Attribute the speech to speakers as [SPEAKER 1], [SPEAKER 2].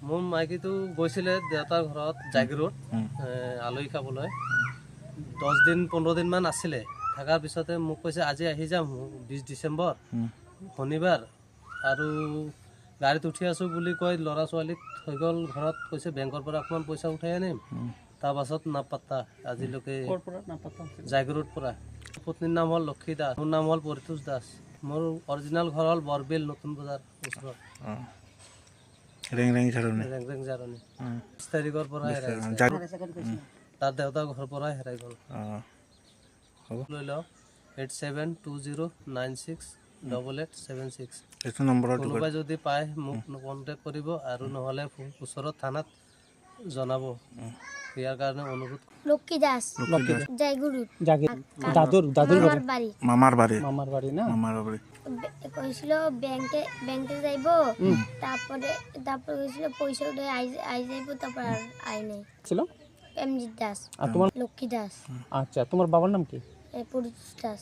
[SPEAKER 1] মোৰ মাইকীটো গৈছিলে দেউতাৰ ঘৰত জাগিৰোড আলহী খাবলৈ 10 দিন 15 দিনমান আছিলে। থকাৰ পিছতে মোক কৈছে আজি আহি যাম 20 ডিচেম্বৰ শনিবাৰ আৰু গাড়ীত উঠি আছোঁ বুলি কৈ ল'ৰা ছোৱালীক হৈ গ'ল ঘৰত। কৈছে বেংকৰ পৰা অকণমান পইচা উঠাই আনিম। তাৰপাছত নাপাত্তা আজিলৈকে। জাগিৰোড পৰা। পত্নীৰ নাম হ'ল লক্ষী দাস, মোৰ নাম হ'ল পৰিতোষ দাস। মোৰ অৰিজিনেল ঘৰ হ'ল বৰবিল নতুন বজাৰ ওচৰত।
[SPEAKER 2] ৰেং
[SPEAKER 1] জাৰণি 20 তাৰিখৰ পৰা হেৰাই তাৰ দেউতাৰ ঘৰৰ পৰাই হেৰাই গ'ল। লৈ লওক 8720968876।
[SPEAKER 2] এইটো নম্বৰত
[SPEAKER 1] কোনোবাই যদি পায় মোক কণ্টেক্ট কৰিব আৰু নহ'লে ওচৰত থানাত জনাব। ইয়াৰ কাৰণে অনুৰোধ।
[SPEAKER 3] লক্ষী দাস
[SPEAKER 2] মামাৰ বাড়ি না
[SPEAKER 3] কৈছিল ব্যাংকে যাইব তারপরে কৈছিল পয়সা উঠে আই যাইব তারপর আই নাই ছিল এমজি দাস আর তোমার লক্ষী দাস।
[SPEAKER 4] আচ্ছা তোমার বাবার নাম কি?
[SPEAKER 3] পরিতোষ দাস।